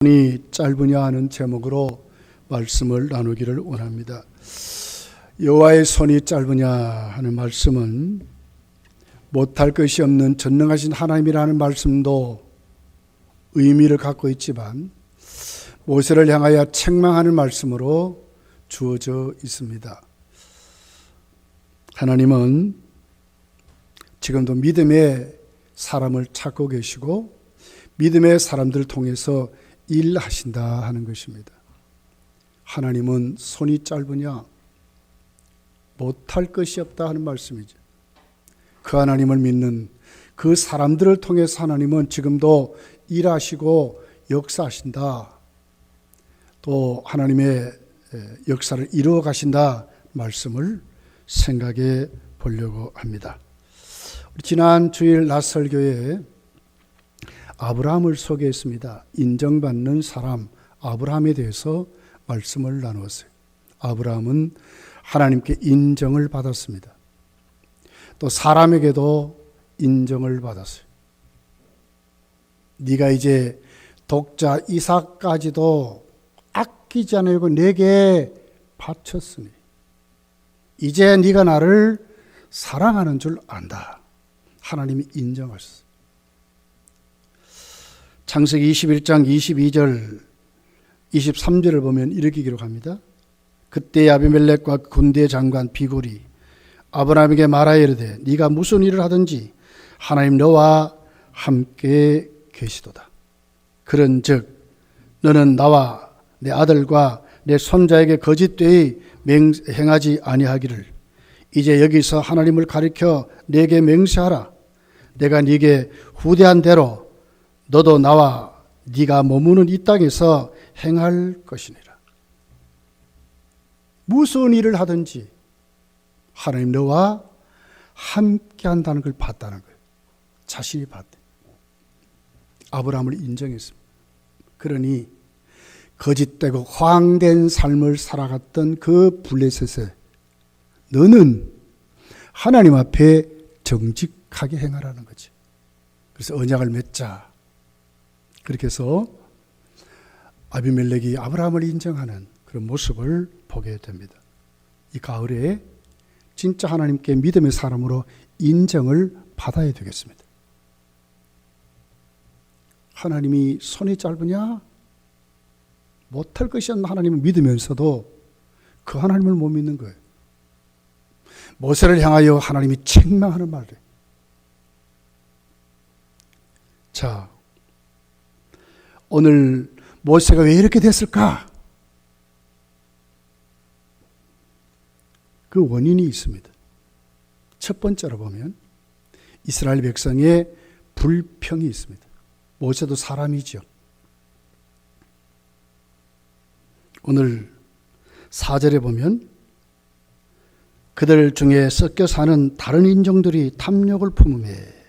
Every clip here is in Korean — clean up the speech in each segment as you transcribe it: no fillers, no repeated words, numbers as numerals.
손이 짧으냐 하는 제목으로 말씀을 나누기를 원합니다. 여호와의 손이 짧으냐 하는 말씀은 못할 것이 없는 전능하신 하나님이라는 말씀도 의미를 갖고 있지만 모세를 향하여 책망하는 말씀으로 주어져 있습니다. 하나님은 지금도 믿음의 사람을 찾고 계시고 믿음의 사람들을 통해서 일하신다 하는 것입니다. 하나님은 손이 짧으냐? 못할 것이 없다 하는 말씀이죠. 그 하나님을 믿는 그 사람들을 통해서 하나님은 지금도 일하시고 역사하신다. 또 하나님의 역사를 이루어 가신다 말씀을 생각해 보려고 합니다. 지난 주일 낮설교에 아브라함을 소개했습니다. 인정받는 사람 아브라함에 대해서 말씀을 나누었어요. 아브라함은 하나님께 인정을 받았습니다. 또 사람에게도 인정을 받았어요. 네가 이제 독자 이삭까지도 아끼지 않으려고 내게 바쳤으니 이제 네가 나를 사랑하는 줄 안다. 하나님이 인정하셨어요. 창세기 21장 22절 23절을 보면 이렇게 기록합니다. 그때 아비멜렉과 군대 장관 비골이 아브라함에게 말하여 이르되 네가 무슨 일을 하든지 하나님 너와 함께 계시도다. 그런즉 너는 나와 내 아들과 내 손자에게 거짓되이 행하지 아니하기를 이제 여기서 하나님을 가리켜 내게 맹세하라. 내가 네게 후대한 대로 너도 나와 네가 머무는 이 땅에서 행할 것이니라. 무슨 일을 하든지 하나님 너와 함께 한다는 걸 봤다는 거예요. 자신이 봤대. 아브라함을 인정했습니다. 그러니 거짓되고 허황된 삶을 살아갔던 그 블레셋에 너는 하나님 앞에 정직하게 행하라는 거지. 그래서 언약을 맺자. 그렇게 해서 아비멜렉이 아브라함을 인정하는 그런 모습을 보게 됩니다. 이 가을에 진짜 하나님께 믿음의 사람으로 인정을 받아야 되겠습니다. 하나님이 손이 짧으냐? 못할 것이 없는 하나님을 믿으면서도 그 하나님을 못 믿는 거예요. 모세를 향하여 하나님이 책망하는 말이에요. 자, 오늘 모세가 왜 이렇게 됐을까? 그 원인이 있습니다. 첫 번째로 보면 이스라엘 백성의 불평이 있습니다. 모세도 사람이죠. 오늘 4절에 보면 그들 중에 섞여 사는 다른 인종들이 탐욕을 품음에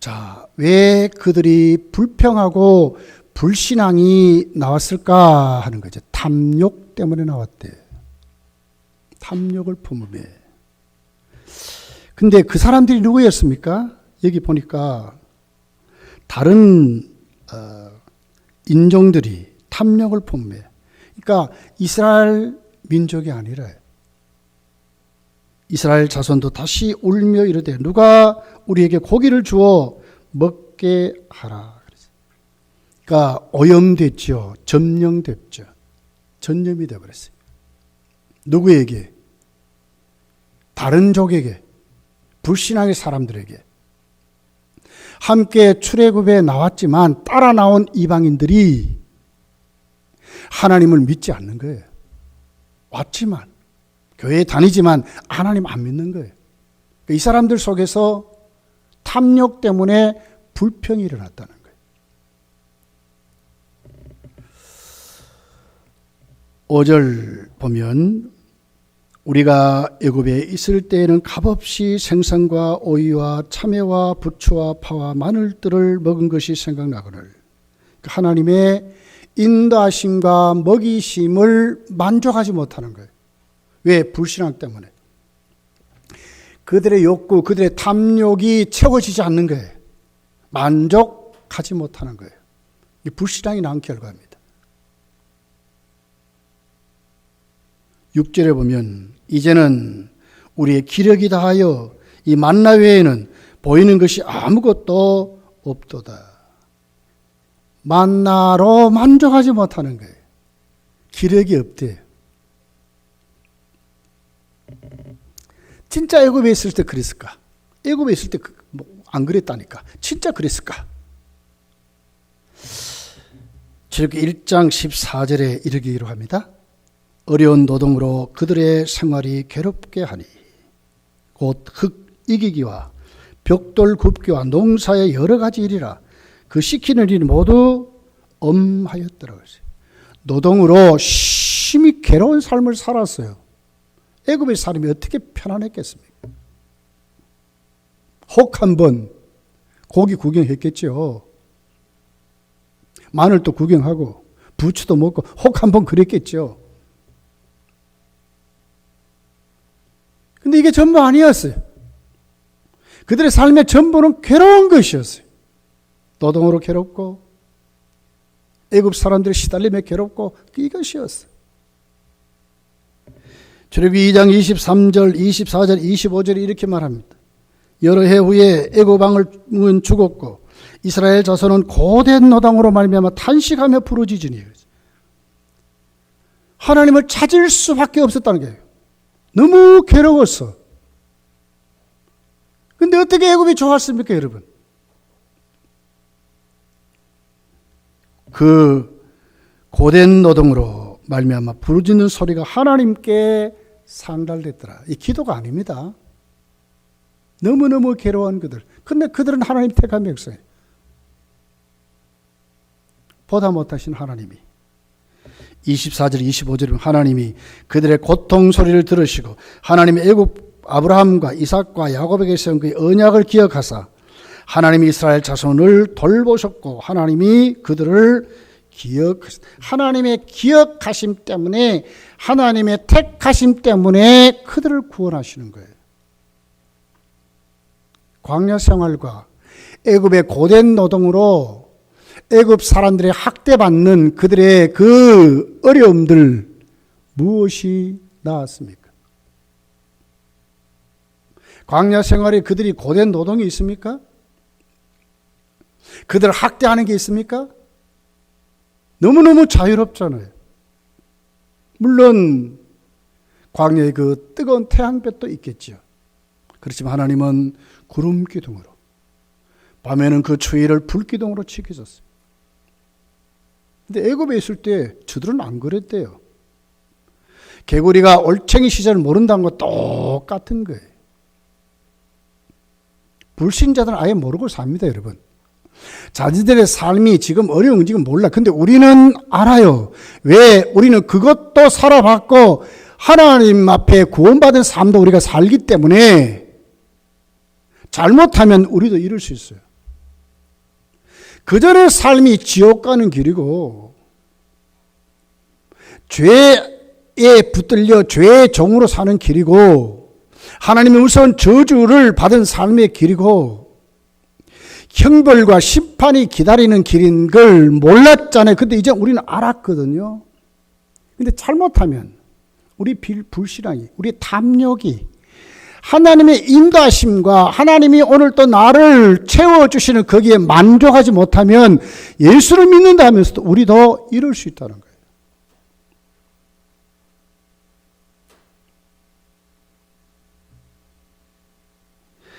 자, 왜 그들이 불평하고 불신앙이 나왔을까 하는 거죠. 탐욕 때문에 나왔대. 탐욕을 품음에. 근데 그 사람들이 누구였습니까? 여기 보니까 다른 인종들이 탐욕을 품음에. 그러니까 이스라엘 민족이 아니라 이스라엘 자손도 다시 울며 이르되 누가 우리에게 고기를 주어 먹게 하라. 그러니까 오염됐죠. 점령됐죠. 전염이 되어버렸어요. 누구에게? 다른 족에게, 불신앙의 사람들에게. 함께 출애굽에 나왔지만 따라 나온 이방인들이 하나님을 믿지 않는 거예요. 왔지만 교회에 다니지만 하나님 안 믿는 거예요. 이 사람들 속에서 탐욕 때문에 불평이 일어났다는 거예요. 5절 보면 우리가 애굽에 있을 때에는 값없이 생선과 오이와 참외와 부추와 파와 마늘들을 먹은 것이 생각나거늘 하나님의 인도하심과 먹이심을 만족하지 못하는 거예요. 왜? 불신앙 때문에. 그들의 욕구, 그들의 탐욕이 채워지지 않는 거예요. 만족하지 못하는 거예요. 이 불신앙이 난 결과입니다. 6절에 보면 이제는 우리의 기력이 다하여 이 만나 외에는 보이는 것이 아무것도 없도다. 만나로 만족하지 못하는 거예요. 기력이 없대요. 진짜 애굽에 있을 때 그랬을까? 애굽에 있을 때 안 그랬다니까. 진짜 그랬을까? 출애굽기 1장 14절에 이르기로 합니다. 어려운 노동으로 그들의 생활이 괴롭게 하니 곧 흙 이기기와 벽돌 굽기와 농사의 여러 가지 일이라 그 시키는 일이 모두 엄하였더라고요. 노동으로 심히 괴로운 삶을 살았어요. 애굽의 사람이 어떻게 편안했겠습니까? 혹 한번 고기 구경했겠죠. 마늘도 구경하고 부추도 먹고 혹 한번 그랬겠죠. 근데 이게 전부 아니었어요. 그들의 삶의 전부는 괴로운 것이었어요. 노동으로 괴롭고 애굽 사람들의 시달림에 괴롭고 이것이었어요. 출애굽기 2장 23절, 24절, 25절에 이렇게 말합니다. 여러 해 후에 애굽 왕은 죽었고 이스라엘 자손은 고된 노동으로 말미암아 탄식하며 부르짖으니 하나님을 찾을 수밖에 없었다는 거예요. 너무 괴로웠어. 근데 어떻게 애굽이 좋았습니까, 여러분? 그 고된 노동으로 말미암아 부르짖는 소리가 하나님께 상달됐더라. 이 기도가 아닙니다. 너무너무 괴로운 그들. 근데 그들은 하나님 택한 백성이에요. 보다 못하신 하나님이 24절 25절에 하나님이 그들의 고통 소리를 들으시고 하나님의 애굽 아브라함과 이삭과 야곱에게 세운 그의 언약을 기억하사 하나님이 이스라엘 자손을 돌보셨고 하나님이 그들을 하나님의 기억하심 때문에 하나님의 택하심 때문에 그들을 구원하시는 거예요. 광야 생활과 애굽의 고된 노동으로 애굽 사람들의 학대받는 그들의 그 어려움들 무엇이 나았습니까? 광야 생활에 그들이 고된 노동이 있습니까? 그들을 학대하는 게 있습니까? 너무너무 자유롭잖아요. 물론 광야의 그 뜨거운 태양볕도 있겠죠. 그렇지만 하나님은 구름 기둥으로, 밤에는 그 추위를 불 기둥으로 지켜줬어요. 근데 애굽에 있을 때 저들은 안 그랬대요. 개구리가 올챙이 시절을 모른다는 거 똑같은 거예요. 불신자들은 아예 모르고 삽니다, 여러분. 자기들의 삶이 지금 어려운 지금 몰라. 근데 우리는 알아요. 왜? 우리는 그것도 살아봤고 하나님 앞에 구원받은 삶도 우리가 살기 때문에 잘못하면 우리도 이럴 수 있어요. 그전의 삶이 지옥 가는 길이고 죄에 붙들려 죄의 종으로 사는 길이고 하나님의 무서운 저주를 받은 삶의 길이고 형벌과 심판이 기다리는 길인 걸 몰랐잖아요. 근데 이제 우리는 알았거든요. 근데 잘못하면 우리 불신앙이, 우리 탐욕이 하나님의 인도하심과 하나님이 오늘 또 나를 채워주시는 거기에 만족하지 못하면 예수를 믿는다 하면서도 우리도 이럴 수 있다는 거예요.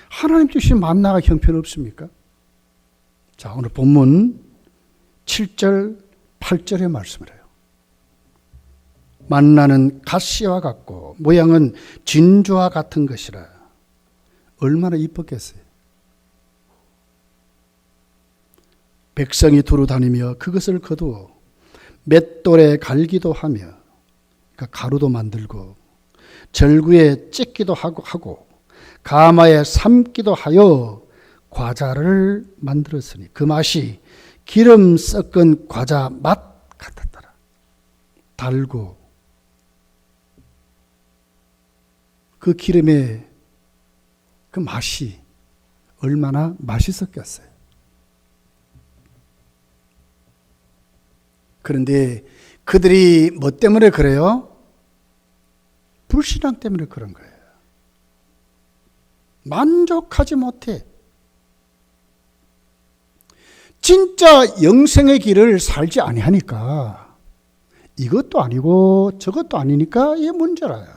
하나님 주신 만나가 형편없습니까? 자, 오늘 본문 7절, 8절의 말씀을 해요. 만나는 갓씨와 같고 모양은 진주와 같은 것이라. 얼마나 이뻤겠어요. 백성이 두루 다니며 그것을 거두어 맷돌에 갈기도 하며, 그러니까 가루도 만들고 절구에 찢기도 하고 가마에 삶기도 하여 과자를 만들었으니 그 맛이 기름 섞은 과자 맛 같았더라. 달고 그 기름의 그 맛이 얼마나 맛있었겠어요. 그런데 그들이 뭐 때문에 그래요? 불신앙 때문에 그런 거예요. 만족하지 못해. 진짜 영생의 길을 살지 아니하니까 이것도 아니고 저것도 아니니까 이게 문제라요.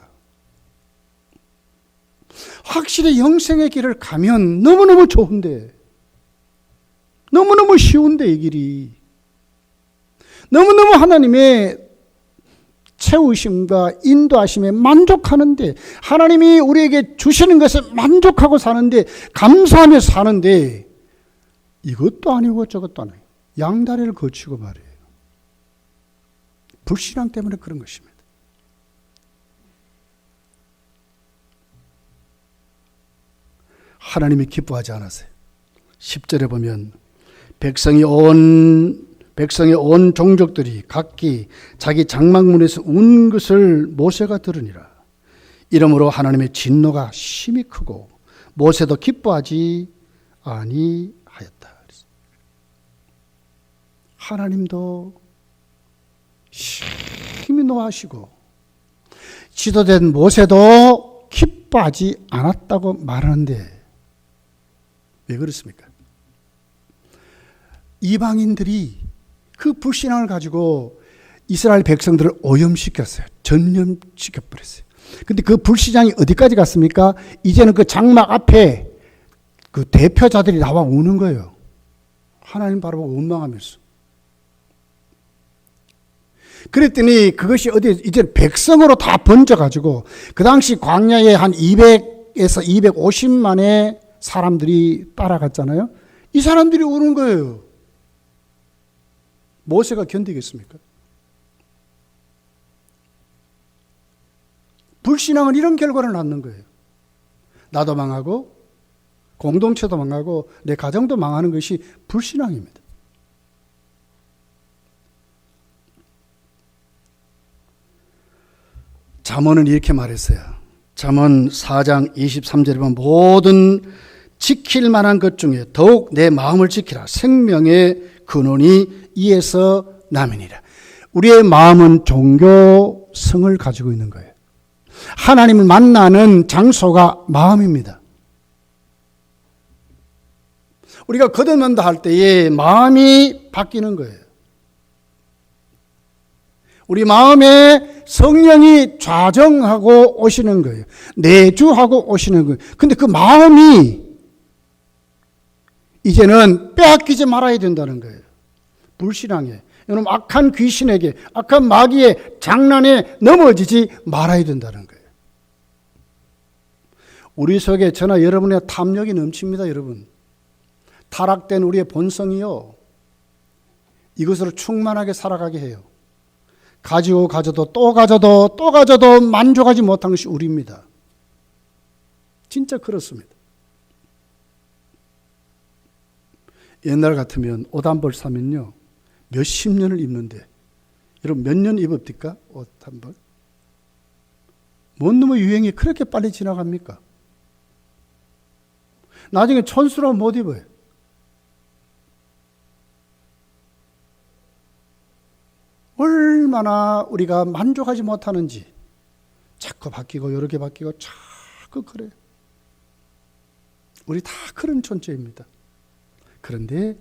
확실히 영생의 길을 가면 너무너무 좋은데, 너무너무 쉬운데 이 길이 너무너무 하나님의 채우심과 인도하심에 만족하는데, 하나님이 우리에게 주시는 것에 만족하고 사는데, 감사하며 사는데, 이것도 아니고 저것도 아니고 양다리를 거치고 말이에요. 불신앙 때문에 그런 것입니다. 하나님이 기뻐하지 않았어요. 10절에 보면 백성의 온 종족들이 각기 자기 장막문에서 운 것을 모세가 들으니라. 이러므로 하나님의 진노가 심히 크고 모세도 기뻐하지 아니하였다. 하나님도 심히 노하시고 지도된 모세도 기뻐하지 않았다고 말하는데 왜 그렇습니까? 이방인들이 그 불신앙을 가지고 이스라엘 백성들을 오염시켰어요. 전염시켜버렸어요. 근데 그 불신앙이 어디까지 갔습니까? 이제는 그 장막 앞에 그 대표자들이 나와 우는 거예요. 하나님 바라보고 원망하면서. 그랬더니 그것이 이제 백성으로 다 번져가지고 그 당시 광야에 한 200에서 250만의 사람들이 따라갔잖아요. 이 사람들이 우는 거예요. 모세가 견디겠습니까? 불신앙은 이런 결과를 낳는 거예요. 나도 망하고 공동체도 망하고 내 가정도 망하는 것이 불신앙입니다. 잠언은 이렇게 말했어요. 잠언 4장 23절에 보면 모든 지킬 만한 것 중에 더욱 내 마음을 지키라. 생명의 근원이 이에서 남이니라. 우리의 마음은 종교성을 가지고 있는 거예요. 하나님을 만나는 장소가 마음입니다. 우리가 거듭난다 할 때에 마음이 바뀌는 거예요. 우리 마음에 성령이 좌정하고 오시는 거예요. 내주하고 오시는 거예요. 근데 그 마음이 이제는 빼앗기지 말아야 된다는 거예요. 불신앙에, 여러분 악한 귀신에게, 악한 마귀의 장난에 넘어지지 말아야 된다는 거예요. 우리 속에 저나 여러분의 탐욕이 넘칩니다, 여러분. 타락된 우리의 본성이요, 이것으로 충만하게 살아가게 해요. 가지고 가져도 또 가져도 또 가져도 만족하지 못한 것이 우리입니다. 진짜 그렇습니다. 옛날 같으면 옷 한 벌 사면요, 몇십 년을 입는데, 여러분 몇 년 입읍니까? 옷 한 벌? 뭔 놈의 유행이 그렇게 빨리 지나갑니까? 나중에 촌스러워 못 입어요. 얼마나 우리가 만족하지 못하는지 자꾸 바뀌고 여러 개 바뀌고 자꾸 그래요. 우리 다 그런 존재입니다. 그런데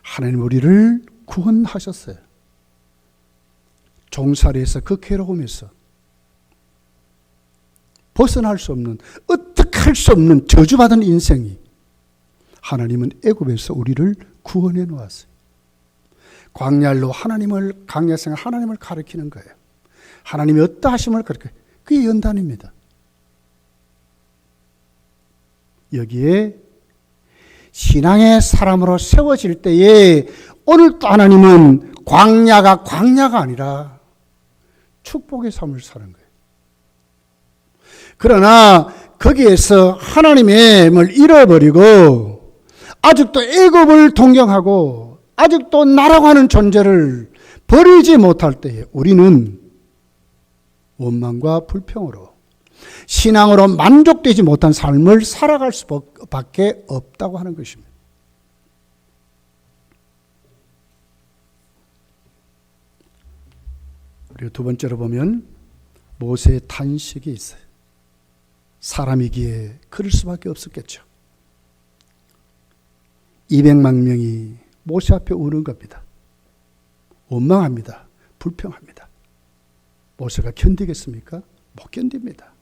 하나님 우리를 구원하셨어요. 종살이에서 그 괴로움에서 벗어날 수 없는, 어떻게 할 수 없는 저주받은 인생이, 하나님은 애굽에서 우리를 구원해 놓았어요. 광야로 광야생활 하나님을 가리키는 거예요. 하나님이 어떠하심을 가리켜요. 그게 연단입니다. 여기에 신앙의 사람으로 세워질 때에 오늘도 하나님은 광야가 아니라 축복의 삶을 사는 거예요. 그러나 거기에서 하나님의 힘을 잃어버리고 아직도 애굽을 동경하고 아직도 나라고 하는 존재를 버리지 못할 때에 우리는 원망과 불평으로 신앙으로 만족되지 못한 삶을 살아갈 수밖에 없다고 하는 것입니다. 그리고 두 번째로 보면 모세의 탄식이 있어요. 사람이기에 그럴 수밖에 없었겠죠. 200만 명이 모세 앞에 우는 겁니다. 원망합니다. 불평합니다. 모세가 견디겠습니까? 못 견딥니다.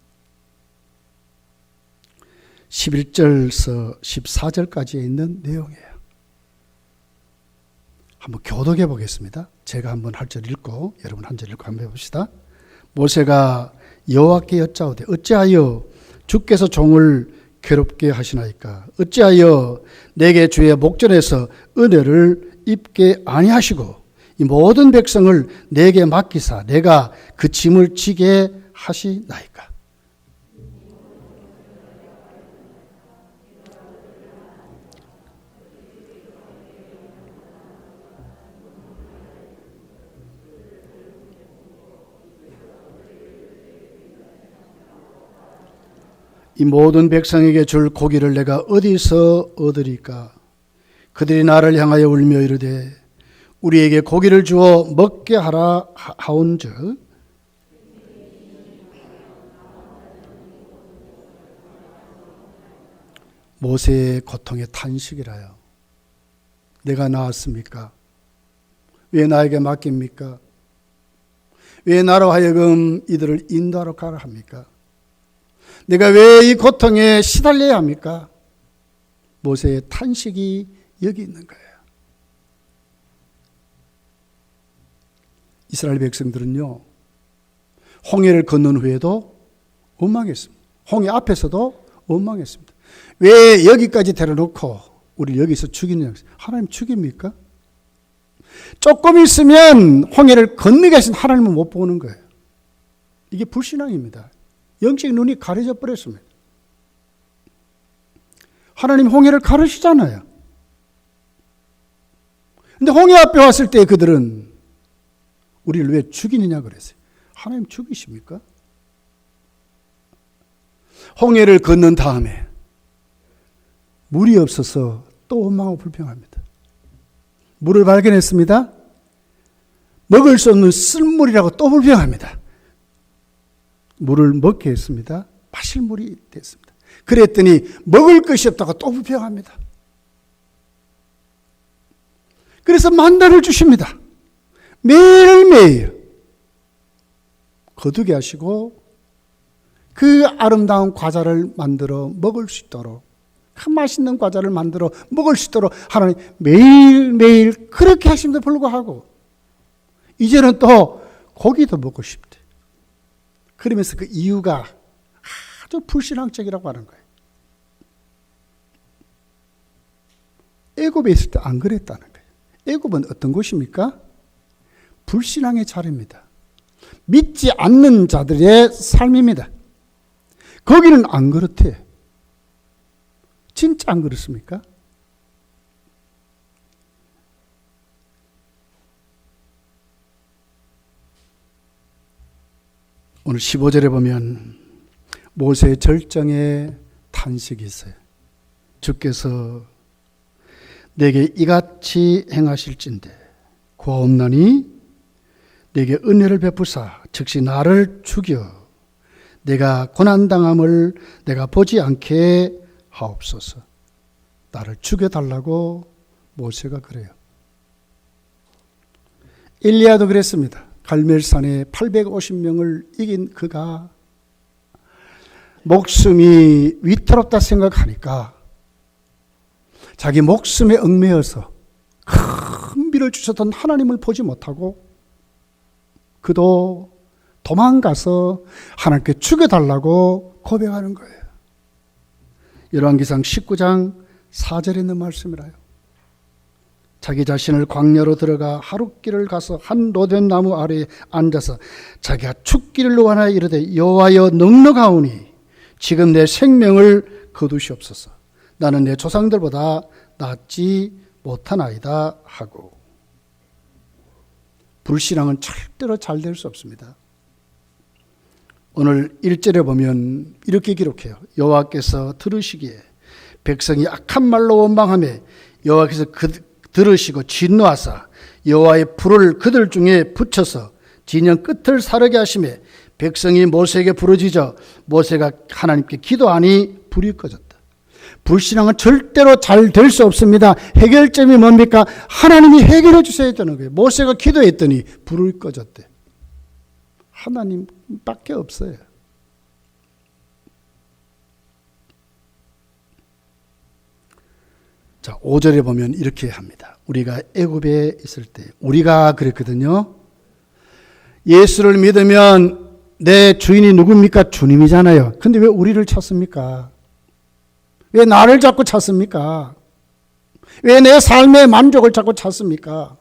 11절에서 14절까지에 있는 내용이에요. 한번 교독해 보겠습니다. 제가 한번 한 절 읽고 여러분 한 절 읽고 한번 해봅시다. 모세가 여호와께 여짜오되 어찌하여 주께서 종을 괴롭게 하시나이까? 어찌하여 내게 주의 목전에서 은혜를 입게 아니하시고 이 모든 백성을 내게 맡기사 내가 그 짐을 지게 하시나이까? 이 모든 백성에게 줄 고기를 내가 어디서 얻으리까? 그들이 나를 향하여 울며 이르되 우리에게 고기를 주어 먹게 하라 하온즉 모세의 고통의 탄식이라요. 내가 나았습니까? 왜 나에게 맡깁니까? 왜 나로 하여금 이들을 인도하러 가라 합니까? 내가 왜 이 고통에 시달려야 합니까? 모세의 탄식이 여기 있는 거예요. 이스라엘 백성들은요, 홍해를 건넌 후에도 원망했습니다. 홍해 앞에서도 원망했습니다. 왜 여기까지 데려놓고 우리 여기서 죽이느냐? 하나님 죽입니까? 조금 있으면 홍해를 건너게 하신 하나님을 못 보는 거예요. 이게 불신앙입니다. 영적 눈이 가려져 버렸습니다. 하나님 홍해를 가르시잖아요. 근데 홍해 앞에 왔을 때 그들은 우리를 왜 죽이느냐 그랬어요. 하나님 죽이십니까? 홍해를 건넌 다음에 물이 없어서 또 원망하고 불평합니다. 물을 발견했습니다. 먹을 수 없는 쓴물이라고 또 불평합니다. 물을 먹게 했습니다. 마실 물이 됐습니다. 그랬더니 먹을 것이 없다고 또 불평합니다. 그래서 만나를 주십니다. 매일매일 거두게 하시고 그 아름다운 과자를 만들어 먹을 수 있도록 그 맛있는 과자를 만들어 먹을 수 있도록 하나님 매일매일 그렇게 하심에도 불구하고 이제는 또 고기도 먹고 싶대. 그러면서 그 이유가 아주 불신앙적이라고 하는 거예요. 애굽에 있을 때 안 그랬다는 거예요. 애굽은 어떤 곳입니까? 불신앙의 자리입니다. 믿지 않는 자들의 삶입니다. 거기는 안 그렇대. 진짜 안 그렇습니까? 오늘 15절에 보면 모세의 절정의 탄식이 있어요. 주께서 내게 이같이 행하실진대 고옵나니 내게 은혜를 베푸사 즉시 나를 죽여 내가 고난당함을 내가 보지 않게 하옵소서. 나를 죽여달라고 모세가 그래요. 엘리야도 그랬습니다. 갈멜산에 850명을 이긴 그가 목숨이 위태롭다 생각하니까 자기 목숨에 얽매여서 큰 비를 주셨던 하나님을 보지 못하고 그도 도망가서 하나님께 죽여달라고 고백하는 거예요. 열왕기상 19장 4절에 있는 말씀이라요. 자기 자신을 광야로 들어가 하룻길을 가서 한 로된 나무 아래에 앉아서 자기가 죽기를 원하여 이르되 여호와여 넉넉하오니 지금 내 생명을 거두시옵소서. 나는 내 조상들보다 낫지 못하나이다 하고. 불신앙은 절대로 잘 될 수 없습니다. 오늘 1절에 보면 이렇게 기록해요. 여호와께서 들으시기에 백성이 악한 말로 원망하며 여호와께서 들으시고 진노하사 여호와의 불을 그들 중에 붙여서 진영 끝을 사르게 하시매 백성이 모세에게 부르짖어 모세가 하나님께 기도하니 불이 꺼졌다. 불신앙은 절대로 잘 될 수 없습니다. 해결점이 뭡니까? 하나님이 해결해 주셔야 되는 거예요. 모세가 기도했더니 불이 꺼졌대. 하나님밖에 없어요. 자, 5절에 보면 이렇게 합니다. 우리가 애굽에 있을 때 우리가 그랬거든요. 예수를 믿으면 내 주인이 누굽니까? 주님이잖아요. 근데 왜 우리를 찾습니까? 왜 나를 자꾸 찾습니까? 왜 내 삶의 만족을 자꾸 찾습니까?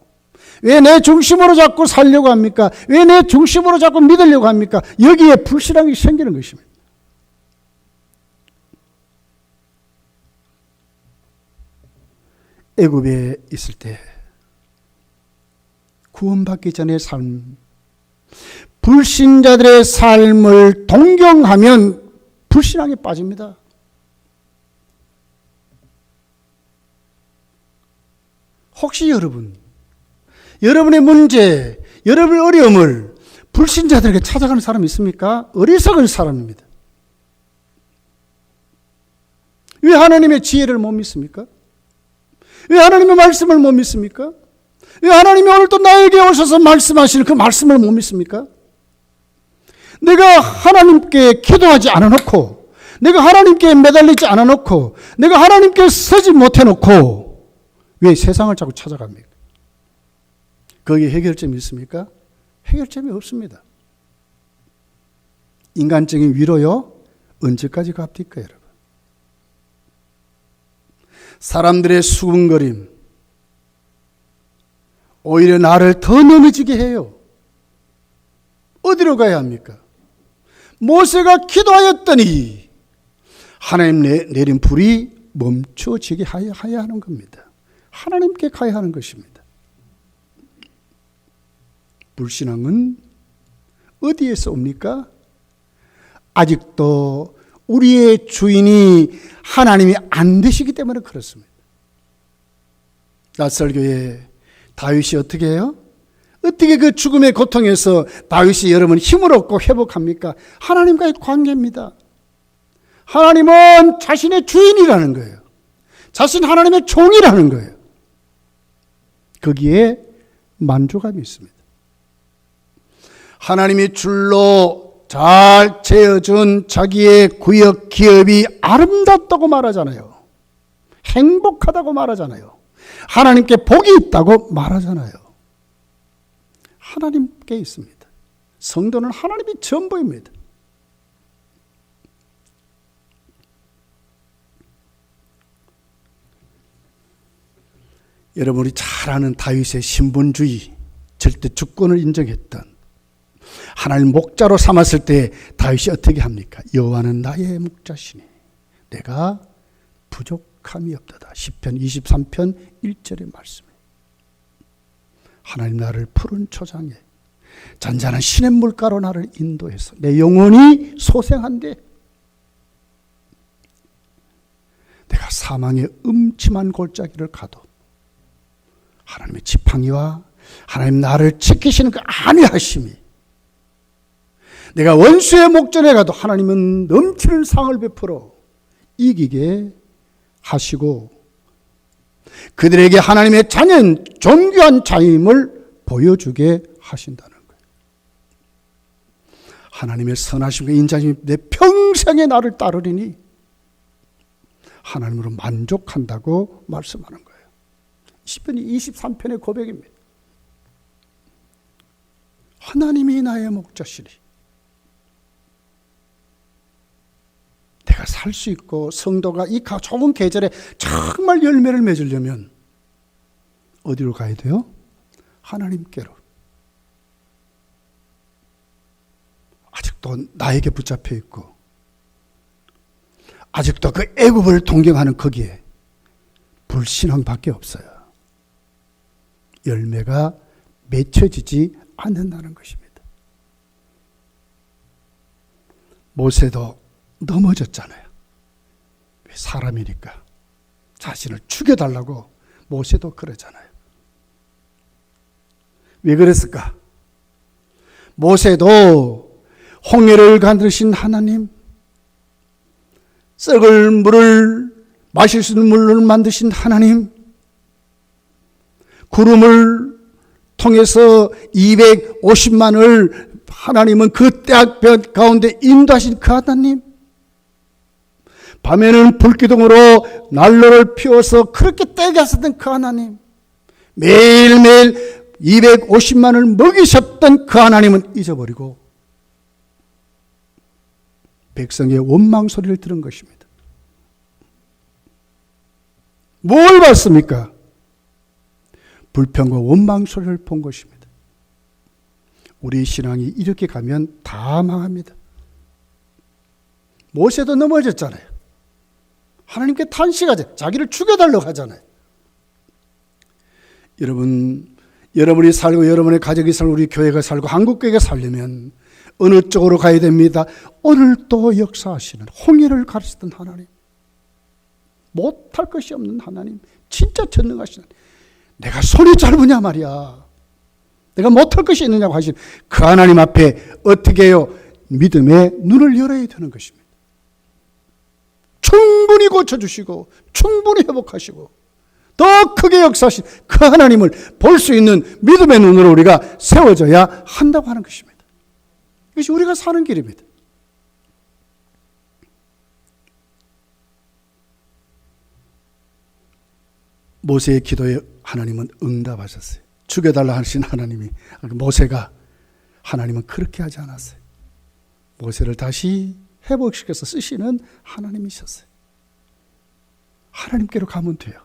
왜 내 중심으로 자꾸 살려고 합니까? 왜 내 중심으로 자꾸 믿으려고 합니까? 여기에 불신앙이 생기는 것입니다. 애굽에 있을 때 구원받기 전의 삶, 불신자들의 삶을 동경하면 불신앙에 빠집니다. 혹시 여러분의 문제, 여러분의 어려움을 불신자들에게 찾아가는 사람이 있습니까? 어리석은 사람입니다. 왜 하나님의 지혜를 못 믿습니까? 왜 하나님의 말씀을 못 믿습니까? 왜 하나님이 오늘 또 나에게 오셔서 말씀하시는 그 말씀을 못 믿습니까? 내가 하나님께 기도하지 않아놓고, 내가 하나님께 매달리지 않아놓고, 내가 하나님께 서지 못해놓고 왜 세상을 자꾸 찾아갑니까? 거기에 해결점이 있습니까? 해결점이 없습니다. 인간적인 위로요? 언제까지 갚니까, 여러분? 사람들의 수군거림, 오히려 나를 더 넘어지게 해요. 어디로 가야 합니까? 모세가 기도하였더니 하나님 내린 불이 멈춰지게 하여야 하는 겁니다. 하나님께 가야 하는 것입니다. 불신앙은 어디에서 옵니까? 아직도 우리의 주인이 하나님이 안 되시기 때문에 그렇습니다. 낯설교회 다윗이 어떻게 해요? 어떻게 그 죽음의 고통에서 다윗이 여러분 힘을 얻고 회복합니까? 하나님과의 관계입니다. 하나님은 자신의 주인이라는 거예요. 자신 하나님의 종이라는 거예요. 거기에 만족감이 있습니다. 하나님이 줄로 잘 재어준 자기의 구역 기업이 아름답다고 말하잖아요. 행복하다고 말하잖아요. 하나님께 복이 있다고 말하잖아요. 하나님께 있습니다. 성도는 하나님이 전부입니다. 여러분이 잘 아는 다윗의 신분주의, 절대 주권을 인정했던 하나님 목자로 삼았을 때 다윗이 어떻게 합니까? 여호와는 나의 목자시니 내가 부족함이 없도다. 시편 23편 1절의 말씀이에요. 하나님 나를 푸른 초장에 잔잔한 시냇물가로 나를 인도해서 내 영혼이 소생한데 내가 사망의 음침한 골짜기를 가도 하나님의 지팡이와 하나님 나를 지키시는 그 안위하심이, 내가 원수의 목전에 가도 하나님은 넘치는 상을 베풀어 이기게 하시고 그들에게 하나님의 자녀인 존귀한 자임을 보여주게 하신다는 거예요. 하나님의 선하심과 인자심이 내 평생에 나를 따르리니 하나님으로 만족한다고 말씀하는 거예요. 시편 23편의 고백입니다. 하나님이 나의 목자시니 내가 살 수 있고 성도가 이 좁은 계절에 정말 열매를 맺으려면 어디로 가야 돼요? 하나님께로. 아직도 나에게 붙잡혀 있고 아직도 그 애굽을 동경하는 거기에 불신앙밖에 없어요. 열매가 맺혀지지 않는다는 것입니다. 모세도 넘어졌잖아요. 사람이니까 자신을 죽여달라고 모세도 그러잖아요. 왜 그랬을까? 모세도 홍해를 가르신 하나님, 썩을 물을 마실 수 있는 물을 만드신 하나님, 구름을 통해서 250만을 하나님은 그 떼약볕 가운데 인도하신 그 하나님, 밤에는 불기둥으로 난로를 피워서 그렇게 떼게 하셨던 그 하나님, 매일매일 250만을 먹이셨던 그 하나님은 잊어버리고 백성의 원망 소리를 들은 것입니다. 뭘 봤습니까? 불평과 원망 소리를 본 것입니다. 우리 신앙이 이렇게 가면 다 망합니다. 모세도 넘어졌잖아요. 하나님께 탄식하죠. 자기를 죽여달라고 하잖아요. 여러분이 살고 여러분의 가족이 살고 우리 교회가 살고 한국교회가 살려면 어느 쪽으로 가야 됩니다. 오늘도 역사하시는 홍해를 가르치던 하나님, 못할 것이 없는 하나님, 진짜 전능하신 하나님, 내가 손이 짧으냐 말이야, 내가 못할 것이 있느냐고 하시는 그 하나님 앞에 어떻게 해요? 믿음의 눈을 열어야 되는 것입니다. 충분히 고쳐주시고 충분히 회복하시고 더 크게 역사하신 그 하나님을 볼 수 있는 믿음의 눈으로 우리가 세워져야 한다고 하는 것입니다. 이것이 우리가 사는 길입니다. 모세의 기도에 하나님은 응답하셨어요. 죽여달라 하신 하나님이, 모세가, 하나님은 그렇게 하지 않았어요. 모세를 다시 회복시켜서 쓰시는 하나님이셨어요. 하나님께로 가면 돼요.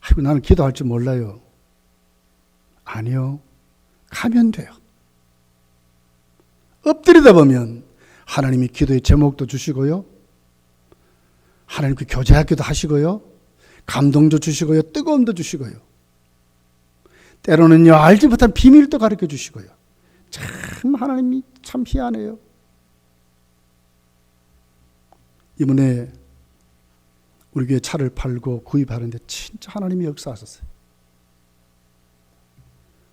아이고, 나는 기도할 줄 몰라요. 아니요. 가면 돼요. 엎드리다 보면 하나님이 기도의 제목도 주시고요. 하나님께 교제하기도 하시고요. 감동도 주시고요. 뜨거움도 주시고요. 때로는요, 알지 못한 비밀도 가르쳐 주시고요. 참 하나님이 참 희한해요. 이번에 우리 교회 차를 팔고 구입하는데 진짜 하나님이 역사하셨어요.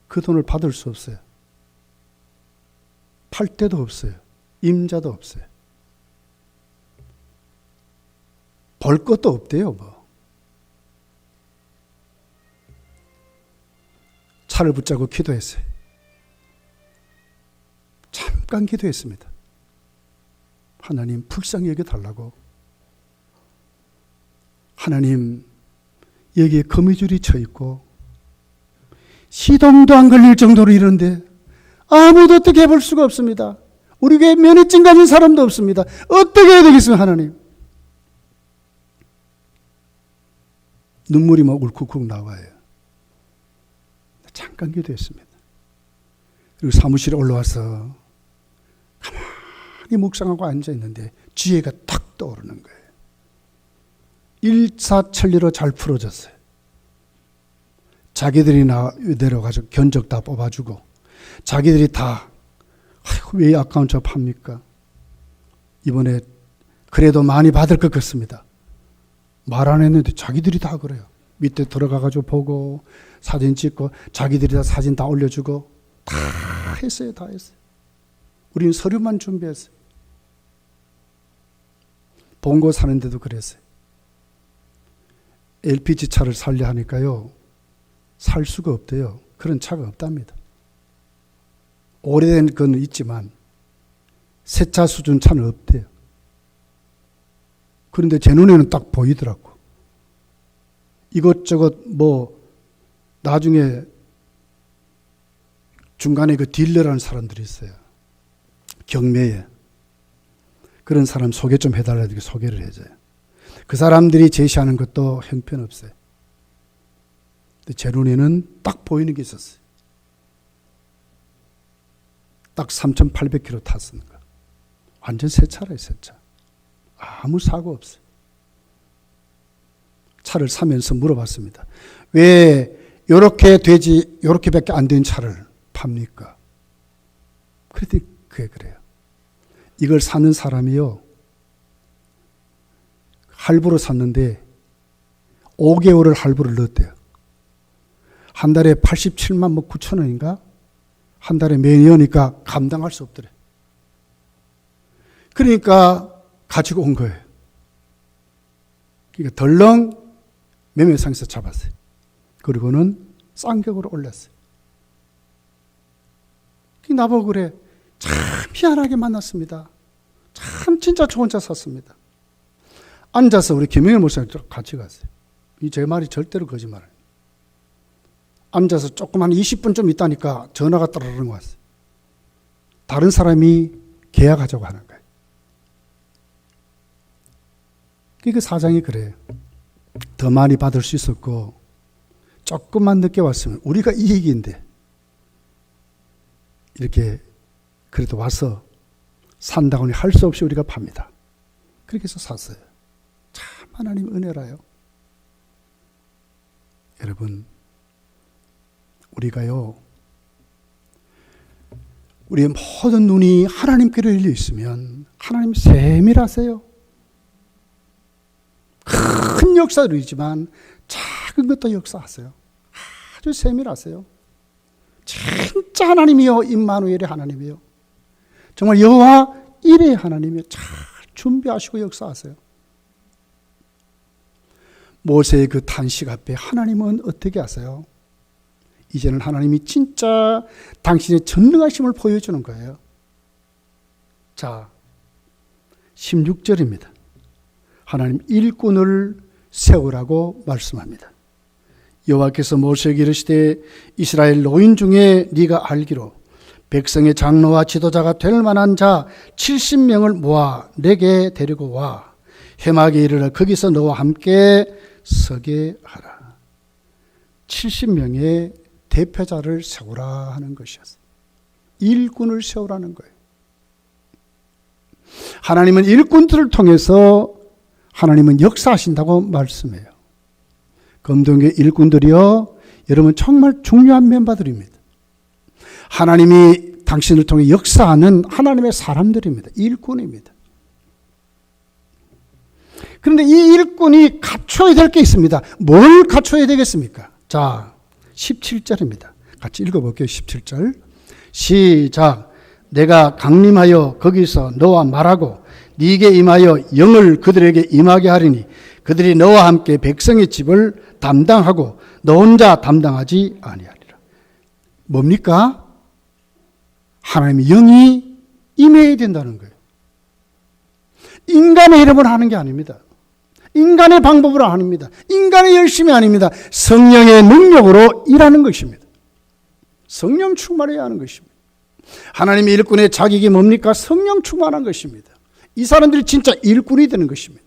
그 돈을 받을 수 없어요. 팔 데도 없어요. 임자도 없어요. 벌 것도 없대요, 뭐. 차를 붙잡고 기도했어요. 잠깐 기도했습니다. 하나님, 불쌍히 여겨달라고. 하나님, 여기에 거미줄이 쳐있고 시동도 안 걸릴 정도로 이런데 아무도 어떻게 해볼 수가 없습니다. 우리 교회 면허증 가진 사람도 없습니다. 어떻게 해야 되겠습니까, 하나님? 눈물이 막 울컥울컥 나와요. 잠깐 기도했습니다. 그리고 사무실에 올라와서 가만히 묵상하고 앉아있는데 지혜가 탁 떠오르는 거예요. 일사천리로 잘 풀어졌어요. 자기들이 내려가서 견적 다 뽑아주고, 자기들이 다, 아이고, 왜 아까운 차 팝니까? 이번에 그래도 많이 받을 것 같습니다. 말 안 했는데 자기들이 다 그래요. 밑에 들어가가지고 보고, 사진 찍고, 자기들이 다 사진 다 올려주고, 다 했어요. 다 했어요. 우리는 서류만 준비했어요. 본고 사는데도 그랬어요. LPG 차를 살려 하니까요, 살 수가 없대요. 그런 차가 없답니다. 오래된 건 있지만 새 차 수준 차는 없대요. 그런데 제 눈에는 딱 보이더라고. 이것저것 뭐 나중에 중간에 그 딜러라는 사람들이 있어요. 경매에. 그런 사람 소개 좀 해달라고 소개를 해줘요. 그 사람들이 제시하는 것도 형편없어요. 근데 제 눈에는 딱 보이는 게 있었어요. 딱 3,800km 탔으니까. 완전 새 차라요, 새 차. 아무 사고 없어요. 차를 사면서 물어봤습니다. 왜 요렇게 되지, 요렇게밖에 안 된 차를 팝니까? 그랬더니 그게 그래요. 이걸 사는 사람이요, 할부로 샀는데 5개월을 할부를 넣었대요. 한 달에 87만 9천 원인가? 한 달에 매년이니까 감당할 수 없더래. 그러니까 가지고 온 거예요. 그러니까 덜렁 매매상에서 잡았어요. 그리고는 쌍격으로 올렸어요. 나보고 그래. 참 희한하게 만났습니다. 참 진짜 좋은 차 샀습니다. 앉아서 우리 김영일 목사님 같이 갔어요. 제 말이 절대로 거짓말 아니에요. 앉아서 조금 한 20분 좀 있다니까 전화가 따르릉 왔어요. 다른 사람이 계약하자고 하는 거예요. 그 사장이 그래요. 더 많이 받을 수 있었고 조금만 늦게 왔으면 우리가 이익인데 이렇게 그래도 와서 산다고는 할 수 없이 우리가 팝니다. 그렇게 해서 샀어요. 참 하나님 은혜라요. 여러분, 우리가요, 우리의 모든 눈이 하나님께로 열려 있으면 하나님 세밀하세요. 큰 역사도 있지만 작은 것도 역사하세요. 아주 세밀하세요. 진짜 하나님이요, 임마누엘의 하나님이요. 정말 여호와 일의 하나님이요. 잘 준비하시고 역사하세요. 모세의 그 탄식 앞에 하나님은 어떻게 하세요? 이제는 하나님이 진짜 당신의 전능하심을 보여주는 거예요. 자, 16절입니다. 하나님 일꾼을 세우라고 말씀합니다. 여호와께서 모세에게 이르시되 이스라엘 노인 중에 네가 알기로 백성의 장로와 지도자가 될 만한 자 70명을 모아 내게 데리고 와 회막에 이르러 거기서 너와 함께 서게 하라. 70명의 대표자를 세우라 하는 것이었어요. 일꾼을 세우라는 거예요. 하나님은 일꾼들을 통해서 하나님은 역사하신다고 말씀해요. 검도교회 일꾼들이요, 여러분 정말 중요한 멤버들입니다. 하나님이 당신을 통해 역사하는 하나님의 사람들입니다. 일꾼입니다. 그런데 이 일꾼이 갖춰야 될 게 있습니다. 뭘 갖춰야 되겠습니까? 자, 17절입니다. 같이 읽어볼게요. 17절. 시작. 내가 강림하여 거기서 너와 말하고 네게 임하여 영을 그들에게 임하게 하리니 그들이 너와 함께 백성의 집을 담당하고 너 혼자 담당하지 아니하리라. 뭡니까? 하나님의 영이 임해야 된다는 거예요. 인간의 이름으로 하는 게 아닙니다. 인간의 방법으로 아닙니다. 인간의 열심이 아닙니다. 성령의 능력으로 일하는 것입니다. 성령 충만해야 하는 것입니다. 하나님의 일꾼의 자격이 뭡니까? 성령 충만한 것입니다. 이 사람들이 진짜 일꾼이 되는 것입니다.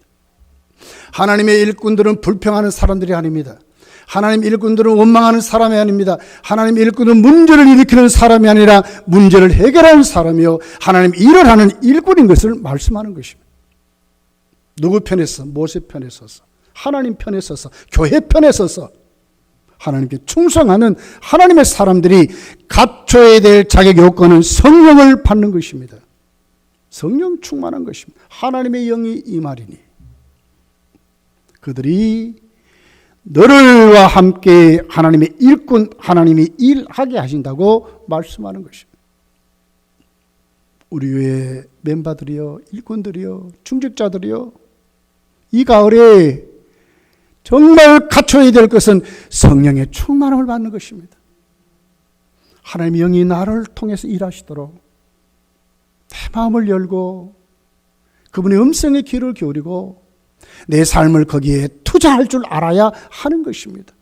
하나님의 일꾼들은 불평하는 사람들이 아닙니다. 하나님 일꾼들은 원망하는 사람이 아닙니다. 하나님 일꾼은 문제를 일으키는 사람이 아니라 문제를 해결하는 사람이요, 하나님 일을 하는 일꾼인 것을 말씀하는 것입니다. 누구 편에 서? 모세 편에 서서, 하나님 편에 서서, 교회 편에 서서 하나님께 충성하는 하나님의 사람들이 갖춰야 될 자격 요건은 성령을 받는 것입니다. 성령 충만한 것입니다. 하나님의 영이 임하리니 그들이 너를와 함께 하나님의 일꾼, 하나님이 일하게 하신다고 말씀하는 것입니다. 우리 교회 멤버들이요, 일꾼들이요, 중직자들이요, 이 가을에 정말 갖춰야 될 것은 성령의 충만함을 받는 것입니다. 하나님의 영이 나를 통해서 일하시도록 내 마음을 열고 그분의 음성에 귀를 기울이고 내 삶을 거기에 투자할 줄 알아야 하는 것입니다.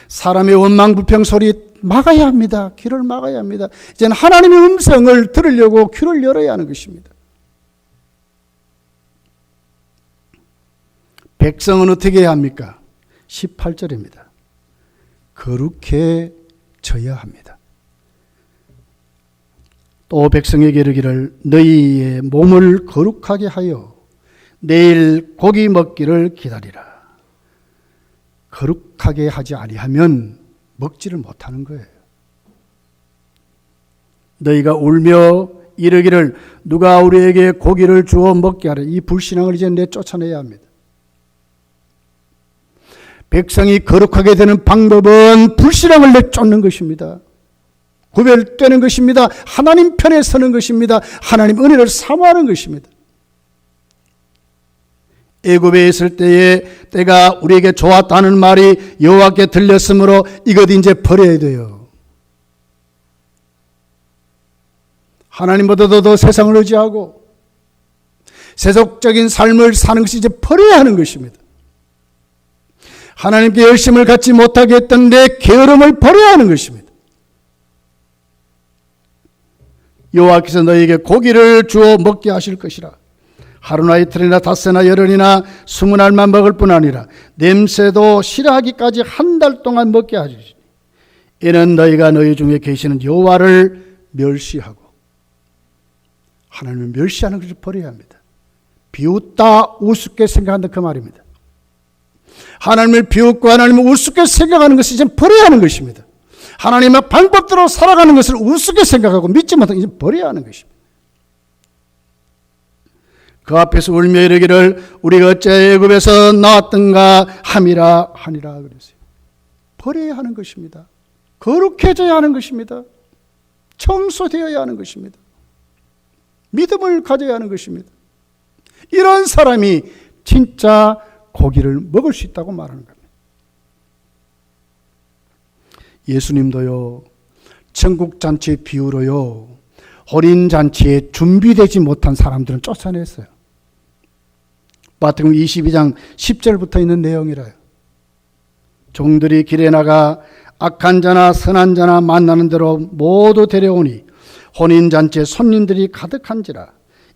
사람의 원망 불평 소리 막아야 합니다. 귀를 막아야 합니다. 이제는 하나님의 음성을 들으려고 귀를 열어야 하는 것입니다. 백성은 어떻게 해야 합니까? 18절입니다. 거룩해져야 합니다. 또 백성에게 이르기를 너희의 몸을 거룩하게 하여 내일 고기 먹기를 기다리라. 거룩하게 하지 아니하면 먹지를 못하는 거예요. 너희가 울며 이르기를 누가 우리에게 고기를 주어 먹게 하라. 이 불신앙을 이제 내쫓아내야 합니다. 백성이 거룩하게 되는 방법은 불신앙을 내쫓는 것입니다. 구별되는 것입니다. 하나님 편에 서는 것입니다. 하나님 은혜를 사모하는 것입니다. 애굽에 있을 때가 우리에게 좋았다는 말이 여호와께 들렸으므로 이것 이제 버려야 돼요. 하나님보다도 더 세상을 의지하고 세속적인 삶을 사는 것이 이제 버려야 하는 것입니다. 하나님께 열심을 갖지 못하게 했던 내 게으름을 버려야 하는 것입니다. 여호와께서 너희에게 고기를 주어 먹게 하실 것이라. 하루나 이틀이나 닷새나 열흘이나 20날만 먹을 뿐 아니라 냄새도 싫어하기까지 한 달 동안 먹게 하시니 이는 너희가 너희 중에 계시는 여호와를 멸시하고, 하나님을 멸시하는 것을 버려야 합니다. 비웃다 우습게 생각한다 그 말입니다. 하나님을 비웃고 하나님을 우습게 생각하는 것을 이제 버려야 하는 것입니다. 하나님의 방법대로 살아가는 것을 우습게 생각하고 믿지 못하는 것을 버려야 하는 것입니다. 그 앞에서 울며 이르기를 우리가 어째 애굽에서 나왔던가 함이라 하니라 그랬어요. 버려야 하는 것입니다. 거룩해져야 하는 것입니다. 청소되어야 하는 것입니다. 믿음을 가져야 하는 것입니다. 이런 사람이 진짜 고기를 먹을 수 있다고 말하는 겁니다. 예수님도요, 천국잔치의 비유로요, 혼인잔치에 준비되지 못한 사람들은 쫓아냈어요. 마태복음 22장 10절부터 있는 내용이라요. 종들이 길에 나가 악한 자나 선한 자나 만나는 대로 모두 데려오니 혼인잔치에 손님들이 가득한지라.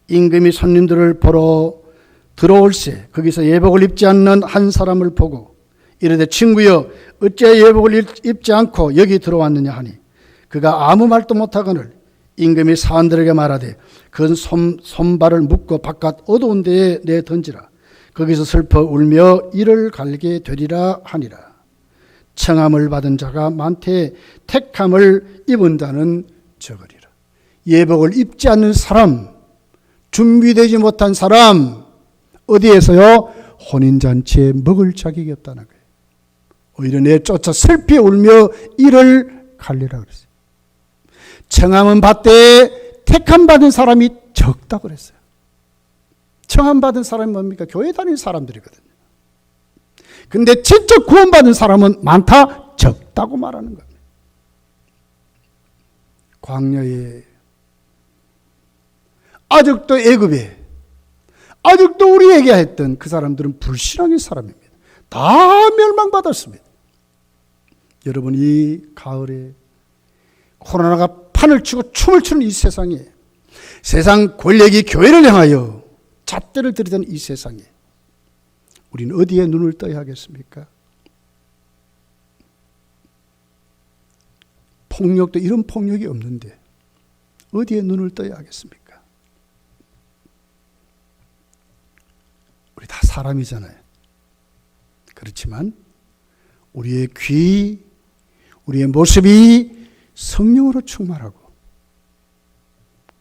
임금이 손님들을 보러 들어올세 거기서 예복을 입지 않는 한 사람을 보고 이르되 친구여 어째 예복을 입지 않고 여기 들어왔느냐 하니 그가 아무 말도 못하거늘 임금이 사람들에게 말하되 그 손발을 묶고 바깥 어두운 데에 내 던지라. 거기서 슬퍼 울며 이를 갈게 되리라 하니라. 청함을 받은 자가 많되 택함을 입은 자는 적으리라. 예복을 입지 않는 사람, 준비되지 못한 사람, 어디에서요? 혼인잔치에 먹을 자격이 없다는 거예요. 오히려 내쫓아 슬피 울며 이를 갈리라 그랬어요. 청함은 받되 택함 받은 사람이 적다고 그랬어요. 청함 받은 사람이 뭡니까? 교회 다니는 사람들이거든요. 근데 진짜 구원받은 사람은 많다, 적다고 말하는 겁니다. 광야에 아직도 애굽에 아직도 우리에게 했던 그 사람들은 불신앙의 사람입니다. 다 멸망받았습니다. 여러분, 이 가을에 코로나가 판을 치고 춤을 추는 이 세상에, 세상 권력이 교회를 향하여 잣대를 들이던 이 세상에 우리는 어디에 눈을 떠야 하겠습니까? 폭력도 이런 폭력이 없는데 어디에 눈을 떠야 하겠습니까? 우리 다 사람이잖아요. 그렇지만 우리의 귀, 우리의 모습이 성령으로 충만하고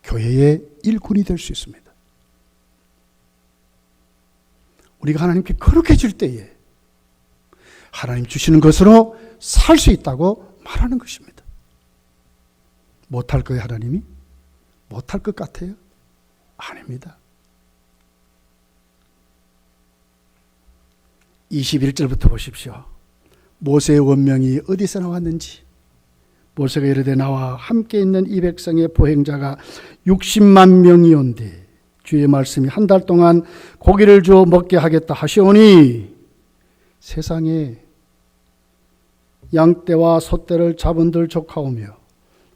교회의 일꾼이 될 수 있습니다. 우리가 하나님께 거룩해질 때에 하나님 주시는 것으로 살 수 있다고 말하는 것입니다. 못할 거예요, 하나님이? 못할 것 같아요? 아닙니다. 21절부터 보십시오. 모세의 원명이 어디서 나왔는지. 모세가 이르되 나와 함께 있는 이 백성의 보행자가 60만 명이온데 주의 말씀이 한 달 동안 고기를 주어 먹게 하겠다 하시오니 세상에 양떼와 소떼를 잡은들 조카오며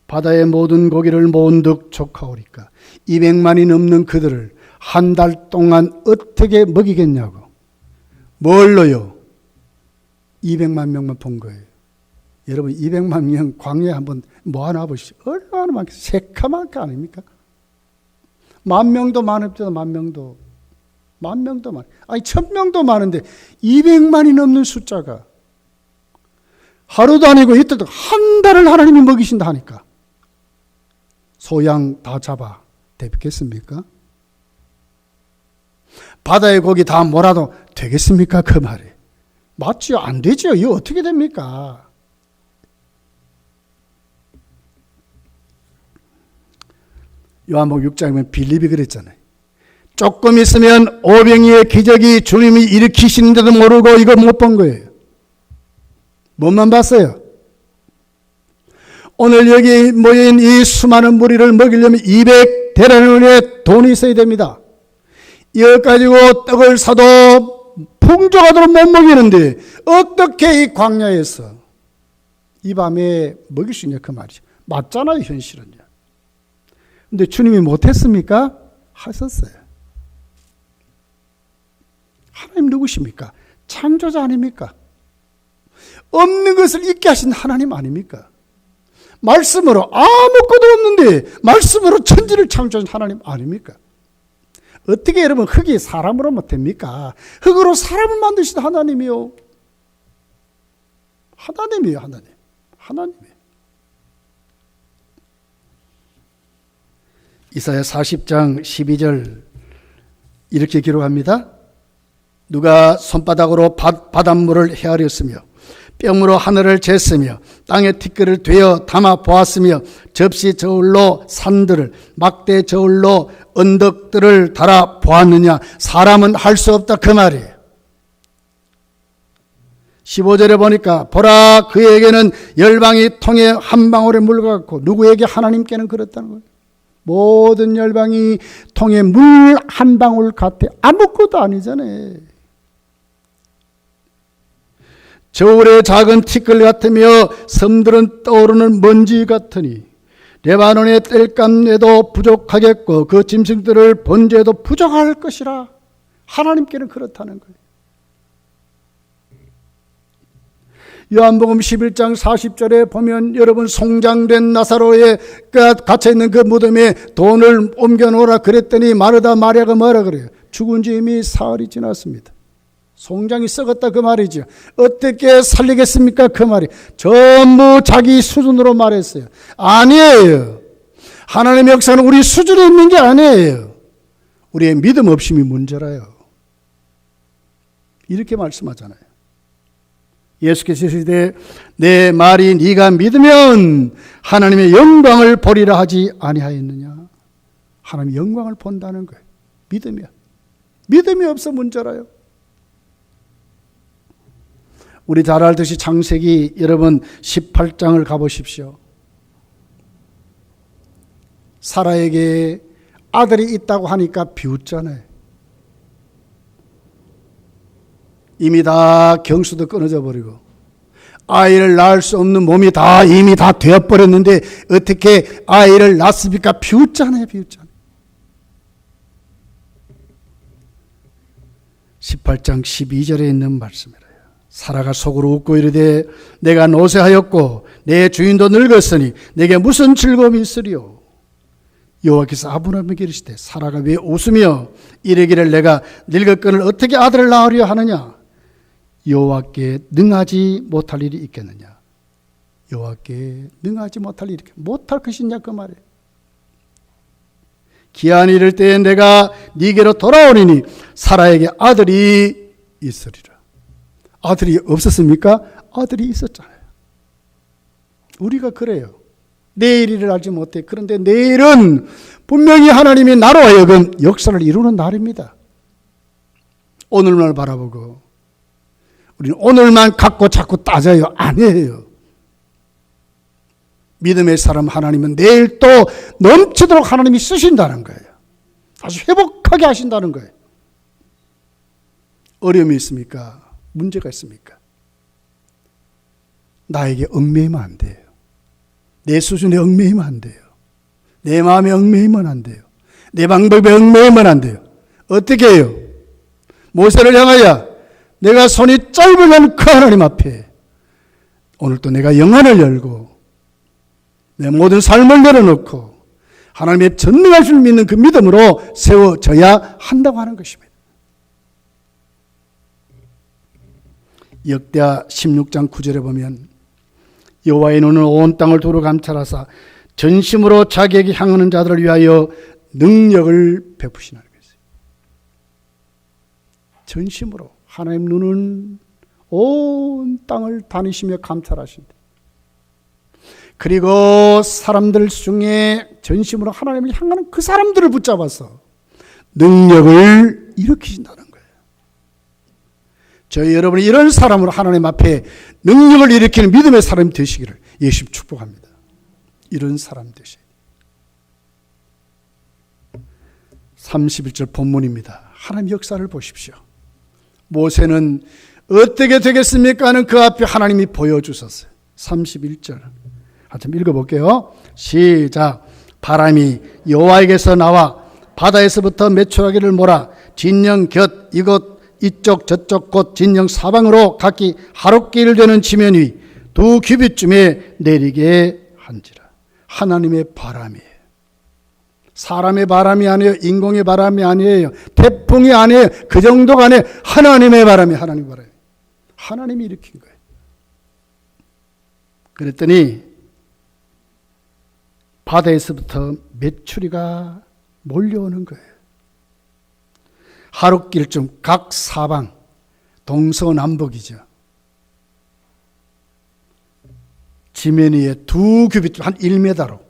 바다의 모든 고기를 모은득 조카오리까 200만이 넘는 그들을 한 달 동안 어떻게 먹이겠냐고. 뭘로요? 200만 명만 본 거예요. 여러분 200만 명 광야에 한번 모아놔 보시죠. 얼마나 많겠어요. 새카만 거 아닙니까? 10,000명도 많습니다. 10,000명도. 10,000명도 많아요. 아니 1,000명도 많은데 200만이 넘는 숫자가 하루도 아니고 이틀도 한 달을 하나님이 먹이신다 하니까 소양 다 잡아 되겠습니까? 바다의 고기 다 몰아도 되겠습니까? 그 말이. 맞지요? 안 되지요. 이거 어떻게 됩니까? 요한복음 6장에 빌립이 그랬잖아요. 조금 있으면 오병이의 기적이 주님이 일으키시는데도 모르고 이거 못 본 거예요. 뭐만 봤어요? 오늘 여기 모인 이 수많은 무리를 먹이려면 200데나리온의 돈이 있어야 됩니다. 이거 가지고 떡을 사도 풍족하도록 못 먹이는데 어떻게 이 광야에서 이 밤에 먹일 수 있냐 그 말이죠. 맞잖아요, 현실은요. 근데 주님이 못했습니까? 하셨어요. 하나님 누구십니까? 창조자 아닙니까? 없는 것을 있게 하신 하나님 아닙니까? 말씀으로 아무것도 없는데 말씀으로 천지를 창조한 하나님 아닙니까? 어떻게 여러분 흙이 사람으로 못 됩니까? 흙으로 사람을 만드신 하나님이요. 하나님이에요, 하나님. 하나님이에요. 이사야 40장 12절 이렇게 기록합니다. 누가 손바닥으로 바닷물을 헤아렸으며 뼘으로 하늘을 쟀으며 땅의 티끌을 되어 담아 보았으며 접시 저울로 산들을 막대 저울로 언덕들을 달아 보았느냐. 사람은 할 수 없다 그 말이에요. 15절에 보니까 보라 그에게는 열방이 통에 한 방울의 물 같고 누구에게? 하나님께는 그렇다는 거예요. 모든 열방이 통에 물 한 방울 같아. 아무것도 아니잖아요. 저울의 작은 티끌 같으며 섬들은 떠오르는 먼지 같으니 레바논의 땔감에도 부족하겠고 그 짐승들을 번제에도 부족할 것이라. 하나님께는 그렇다는 거예요. 요한복음 11장 40절에 보면 여러분 송장된 나사로의 갇혀있는 그 무덤에 돈을 옮겨놓으라 그랬더니 마르다 마리아가 뭐라 그래요? 죽은 지 이미 사흘이 지났습니다. 송장이 썩었다 그 말이죠. 어떻게 살리겠습니까? 그 말이 전부 자기 수준으로 말했어요. 아니에요. 하나님의 역사는 우리 수준에 있는 게 아니에요. 우리의 믿음 없음이 문제라요. 이렇게 말씀하잖아요. 예수께서 이르시되 내 말이 네가 믿으면 하나님의 영광을 보리라 하지 아니하였느냐. 하나님의 영광을 본다는 거예요. 믿으면. 믿음이 없어 문제라요. 우리 잘 알듯이 창세기 여러분 18장을 가보십시오. 사라에게 아들이 있다고 하니까 비웃잖아요. 이미 다 경수도 끊어져 버리고 아이를 낳을 수 없는 몸이 이미 다 되어버렸는데 어떻게 아이를 낳습니까? 비웃잖아요. 비웃잖아요. 18장 12절에 있는 말씀이래요. 사라가 속으로 웃고 이르되 내가 노쇠하였고 내 주인도 늙었으니 내게 무슨 즐거움이 있으리요. 여호와께서 아브라함에게 이르시되 사라가 왜 웃으며 이르기를 내가 늙었거늘 어떻게 아들을 낳으려 하느냐. 여호와께 능하지 못할 일이 있겠느냐. 여호와께 능하지 못할 일이 못할 것이냐 그 말이에요. 기한이 이를 때에 내가 네게로 돌아오리니 사라에게 아들이 있으리라. 아들이 없었습니까? 아들이 있었잖아요. 우리가 그래요. 내일을 알지 못해. 그런데 내일은 분명히 하나님이 나로 하여금 역사를 이루는 날입니다. 오늘만 바라보고 우리는 오늘만 갖고 자꾸 따져요. 아니에요. 믿음의 사람 하나님은 내일 또 넘치도록 하나님이 쓰신다는 거예요. 아주 회복하게 하신다는 거예요. 어려움이 있습니까? 문제가 있습니까? 나에게 얽매이면 안 돼요. 내 수준에 얽매이면 안 돼요. 내 마음에 얽매이면 안 돼요. 내 방법에 얽매이면 안 돼요. 어떻게 해요? 모세를 향하여 내가 손이 짧으면 그 하나님 앞에 오늘도 내가 영안을 열고 내 모든 삶을 내려놓고 하나님의 전능할 줄 믿는 그 믿음으로 세워져야 한다고 하는 것입니다. 역대하 16장 9절에 보면 여호와의 눈은 온 땅을 두루 감찰하사 전심으로 자기에게 향하는 자들을 위하여 능력을 베푸시나는 것이에요. 전심으로 하나님 눈은 온 땅을 다니시며 감찰하신다. 그리고 사람들 중에 전심으로 하나님을 향하는 그 사람들을 붙잡아서 능력을 일으키신다는 거예요. 저희 여러분이 이런 사람으로 하나님 앞에 능력을 일으키는 믿음의 사람이 되시기를 예수 축복합니다. 이런 사람 되시. 31절 본문입니다. 하나님 역사를 보십시오. 모세는 어떻게 되겠습니까 하는 그 앞에 하나님이 보여주셨어요. 31절 한번 읽어볼게요. 시작. 바람이 여호와에게서 나와 바다에서부터 메추라기를 몰아 진영 곁 이곳 이쪽 저쪽 곳 진영 사방으로 각기 하룻길 되는 지면 위 2규빗쯤에 내리게 한지라. 하나님의 바람이에요. 사람의 바람이 아니에요. 인공의 바람이 아니에요. 태풍이 아니에요. 그 정도가 아니에요. 하나님의 바람이, 하나님의 바람이. 하나님이 일으킨 거예요. 그랬더니 바다에서부터 메추리가 몰려오는 거예요. 하룻길쯤 각 사방, 동서남북이죠. 지면 위에 2규빗, 한 1m로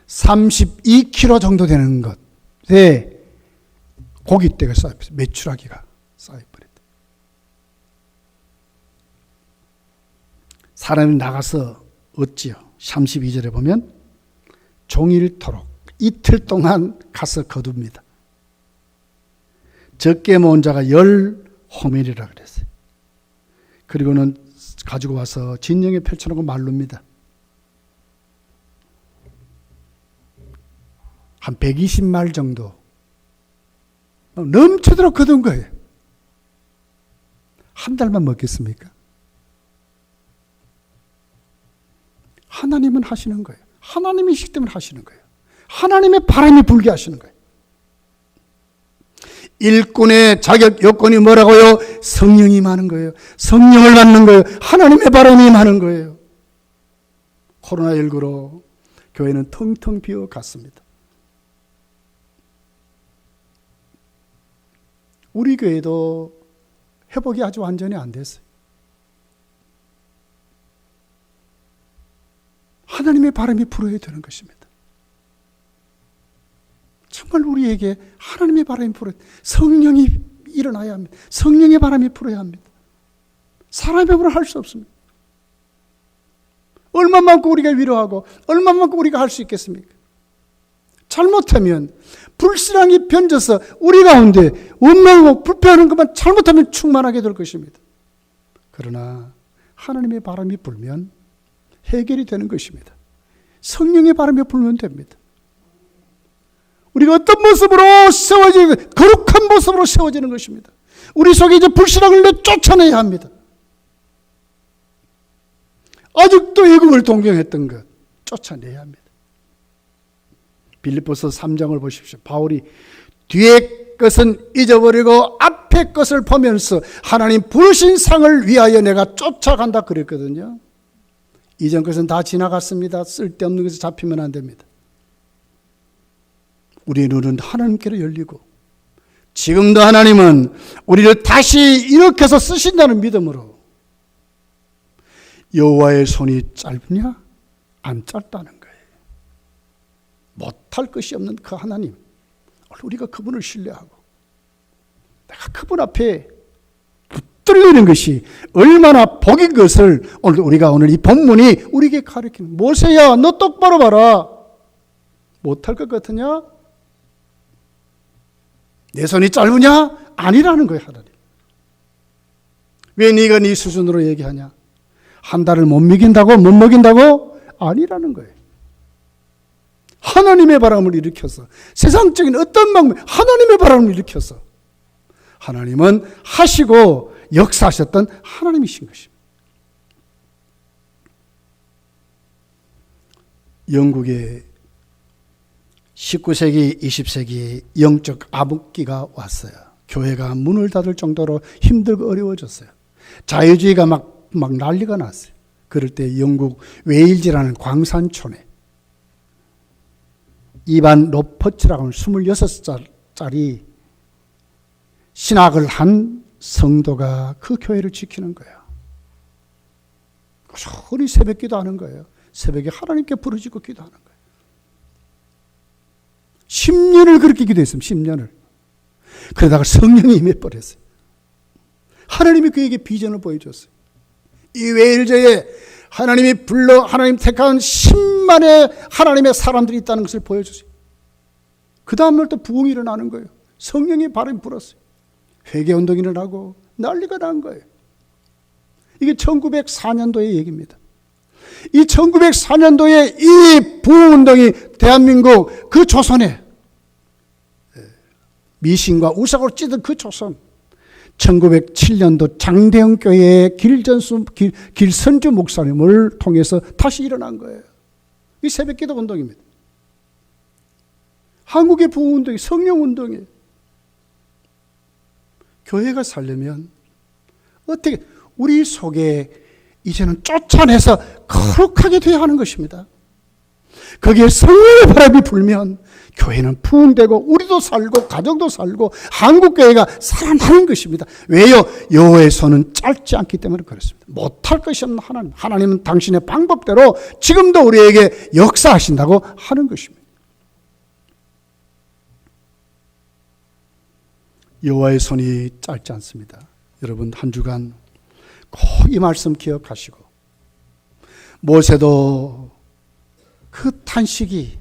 32kg 정도 되는 것에 고깃대가 쌓여있어요. 메추라기가 쌓여버렸다. 사람이 나가서 얻지요. 32절에 보면 종일토록 이틀 동안 가서 거둡니다. 적게 모은 자가 10호멜이라 그랬어요. 그리고는 가지고 와서 진영에 펼쳐놓고 말릅니다. 한 120말 정도 넘치도록 거둔 거예요. 한 달만 먹겠습니까? 하나님은 하시는 거예요. 하나님이시기 때문에 하시는 거예요. 하나님의 바람이 불게 하시는 거예요. 일꾼의 자격 요건이 뭐라고요? 성령이 임하는 거예요. 성령을 받는 거예요. 하나님의 바람이 임하는 거예요. 코로나19로 교회는 텅텅 비어 갔습니다. 우리 교회도 회복이 아주 완전히 안 됐어요. 하나님의 바람이 불어야 되는 것입니다. 정말 우리에게 하나님의 바람이 불어야, 성령이 일어나야 합니다. 성령의 바람이 불어야 합니다. 사람의 힘으로 할 수 없습니다. 얼마만큼 우리가 위로하고 얼마만큼 우리가 할 수 있겠습니까? 잘못하면 불신앙이 변져서 우리 가운데 원망하고 불평하는 것만 잘못하면 충만하게 될 것입니다. 그러나 하나님의 바람이 불면 해결이 되는 것입니다. 성령의 바람이 불면 됩니다. 우리가 어떤 모습으로 세워지는, 거룩한 모습으로 세워지는 것입니다. 우리 속에 이제 불신앙을 쫓아내야 합니다. 아직도 애국을 동경했던 것 쫓아내야 합니다. 빌립보서 3장을 보십시오. 바울이 뒤에 것은 잊어버리고 앞에 것을 보면서 하나님 부르신 상을 위하여 내가 쫓아간다 그랬거든요. 이전 것은 다 지나갔습니다. 쓸데없는 것에 잡히면 안 됩니다. 우리의 눈은 하나님께로 열리고 지금도 하나님은 우리를 다시 일으켜서 쓰신다는 믿음으로 여호와의 손이 짧으냐? 안 짧다는 거예요. 못할 것이 없는 그 하나님, 우리가 그분을 신뢰하고 내가 그분 앞에 붙들리는 것이 얼마나 복인 것을 오늘 이 본문이 우리에게 가르치는. 모세야, 너 똑바로 봐라. 못할 것 같으냐? 내 손이 짧으냐? 아니라는 거예요. 하나님. 왜 네가 네 수준으로 얘기하냐? 한 달을 못 먹인다고? 못 먹인다고? 아니라는 거예요. 하나님의 바람을 일으켜서, 세상적인 어떤 방법, 하나님의 바람을 일으켜서 하나님은 하시고 역사하셨던 하나님이신 것입니다. 영국에 19세기, 20세기 영적 암흑기가 왔어요. 교회가 문을 닫을 정도로 힘들고 어려워졌어요. 자유주의가 막 난리가 났어요. 그럴 때 영국 웨일즈라는 광산촌에 이반 로퍼츠라고 하는 26살짜리 신학을 한 성도가 그 교회를 지키는 거예요. 꾸준히 새벽 기도하는 거예요. 새벽에 하나님께 부르짖고 기도하는 거예요. 10년을 그렇게 기도했습니다. 10년을. 그러다가 성령이 임해버렸어요. 하나님이 그에게 비전을 보여줬어요. 이 외일제에 하나님이 불러 하나님 택한 10만의 하나님의 사람들이 있다는 것을 보여주세요. 그 다음날부터 부흥이 일어나는 거예요. 성령이 바람이 불었어요. 회개운동이 일어나고 난리가 난 거예요. 이게 1904년도의 얘기입니다. 이 1904년도에 이 부흥운동이 대한민국 그 조선에 미신과 우상으로 찌든 그 조선, 1907년도 장대영 교회의 길선주 목사님을 통해서 다시 일어난 거예요. 이 새벽기도 운동입니다. 한국의 부흥운동이 성령운동이에요. 교회가 살려면 어떻게 우리 속에 이제는 쫓아내서 거룩하게 되어야 하는 것입니다. 거기에 성령의 바람이 불면 교회는 부흥되고 우리도 살고 가정도 살고 한국교회가 살아나는 것입니다. 왜요? 여호와의 손은 짧지 않기 때문에 그렇습니다. 못할 것이 없는 하나님. 하나님은 당신의 방법대로 지금도 우리에게 역사하신다고 하는 것입니다. 여호와의 손이 짧지 않습니다. 여러분 한 주간 꼭 이 말씀 기억하시고, 모세도 그 탄식이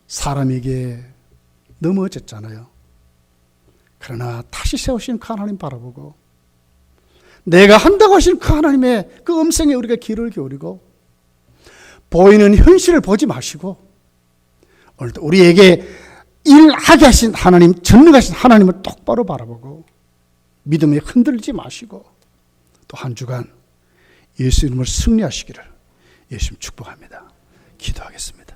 사람에게 넘어졌잖아요. 그러나 다시 세우신 그 하나님 바라보고 내가 한다고 하신 그 하나님의 그 음성에 우리가 귀를 기울이고 보이는 현실을 보지 마시고 오늘도 우리에게 일하게 하신 하나님, 전능하신 하나님을 똑바로 바라보고 믿음에 흔들리지 마시고 또 한 주간 예수 이름으로 승리하시기를 예수님 축복합니다. 기도하겠습니다.